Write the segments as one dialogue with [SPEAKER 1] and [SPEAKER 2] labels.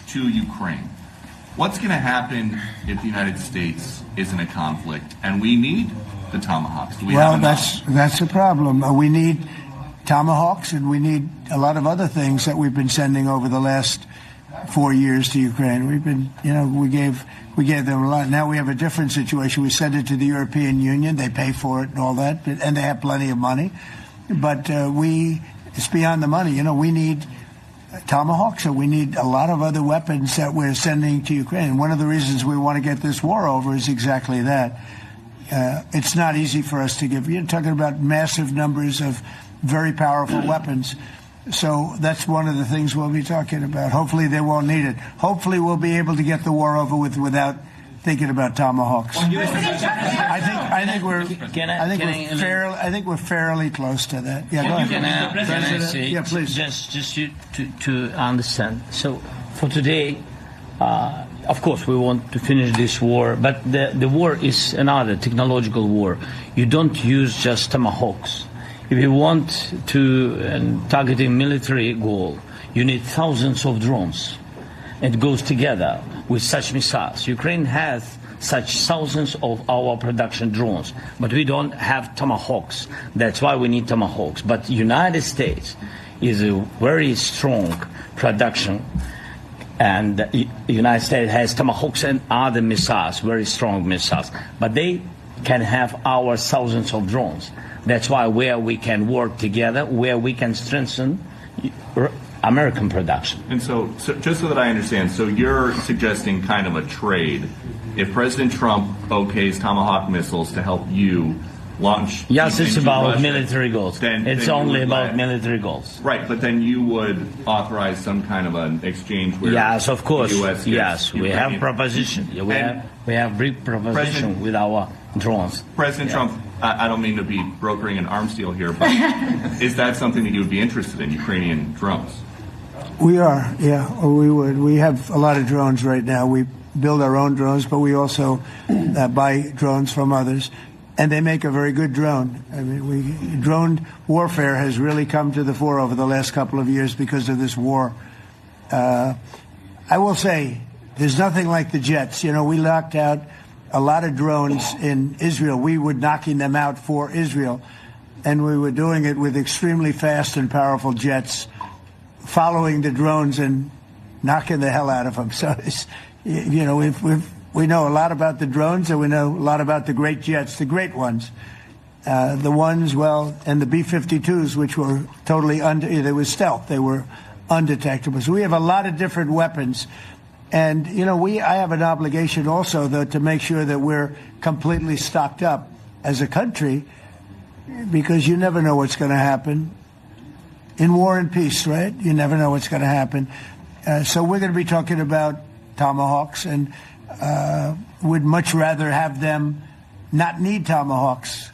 [SPEAKER 1] to Ukraine. What's going to happen if the United States is in a conflict and we need the Tomahawks? Do we have enough?
[SPEAKER 2] That's a problem. We need Tomahawks, and we need a lot of other things that we've been sending over the last 4 years to Ukraine. We've been, we gave them a lot. Now we have a different situation. We send it to the European Union. They pay for it and all that, and they have plenty of money. But it's beyond the money. We need Tomahawks, and we need a lot of other weapons that we're sending to Ukraine. And one of the reasons we want to get this war over is exactly that. It's not easy for us to give. You're talking about massive numbers of very powerful weapons. So that's one of the things we'll be talking about. Hopefully they won't need it. Hopefully we'll be able to get the war over with without thinking about Tomahawks. I think we're fairly close to that. Yeah, go ahead.
[SPEAKER 3] Can I say,
[SPEAKER 2] yeah, please.
[SPEAKER 3] Just to understand. So for today, of course, we want to finish this war, but the war is another technological war. You don't use just Tomahawks. If you want to target a military goal, you need thousands of drones. It goes together with such missiles. Ukraine has such thousands of our production drones, but we don't have Tomahawks. That's why we need Tomahawks. But United States is a very strong production, and the United States has Tomahawks and other missiles, very strong missiles. But they can have our thousands of drones. That's why where we can work together, where we can strengthen American production.
[SPEAKER 1] And so just so that I understand, so you're suggesting kind of a trade. If President Trump okays Tomahawk missiles to help you launch...
[SPEAKER 3] Yes, it's about
[SPEAKER 1] Russia,
[SPEAKER 3] military goals. It's only about military goals.
[SPEAKER 1] Right, but then you would authorize some kind of an exchange where...
[SPEAKER 3] Yes, of course.
[SPEAKER 1] The US
[SPEAKER 3] yes, we have proposition. We have brief proposition with our drones.
[SPEAKER 1] President Trump, I don't mean to be brokering an arms deal here, but is that something that you would be interested in, Ukrainian drones?
[SPEAKER 2] We are, yeah, or we would. We have a lot of drones right now. We build our own drones, but we also buy drones from others, and they make a very good drone. I mean, drone warfare has really come to the fore over the last couple of years because of this war. I will say, there's nothing like the jets. We knocked out a lot of drones in Israel. We were knocking them out for Israel, and we were doing it with extremely fast and powerful jets, following the drones and knocking the hell out of them. So, we know a lot about the drones, and we know a lot about the great jets, the great ones. The ones, and the B-52s, which were totally they were stealth. They were undetectable. So we have a lot of different weapons. And, I have an obligation also, though, to make sure that we're completely stocked up as a country, because you never know what's going to happen. In war and peace, right? You never know what's going to happen. So we're going to be talking about Tomahawks, and would much rather have them not need Tomahawks.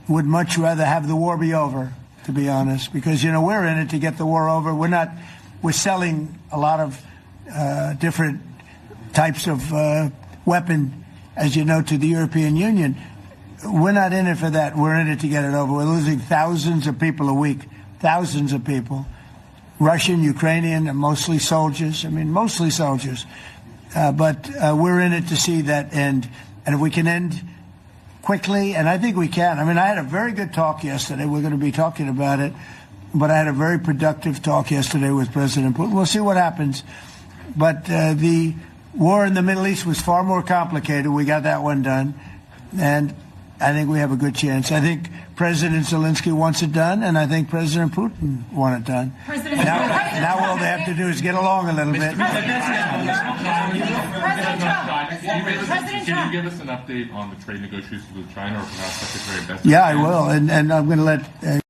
[SPEAKER 2] Would much rather have the war be over, to be honest, because, we're in it to get the war over. We're selling a lot of different types of weapon, as you know, to the European Union. We're not in it for that. We're in it to get it over. We're losing thousands of people a week. Thousands of people, Russian, Ukrainian, and mostly soldiers. Mostly soldiers. But we're in it to see that end. And if we can end quickly, and I think we can. I had a very good talk yesterday. We're going to be talking about it. But I had a very productive talk yesterday with President Putin. We'll see what happens. But the war in the Middle East was far more complicated. We got that one done. And I think we have a good chance. I think President Zelensky wants it done, and I think President Putin wants it done. Now all they have to do is get along a little bit.
[SPEAKER 4] Can you give us an update on the trade negotiations with China, or perhaps Secretary Bessent?
[SPEAKER 2] Yeah, I will, and I'm going to let...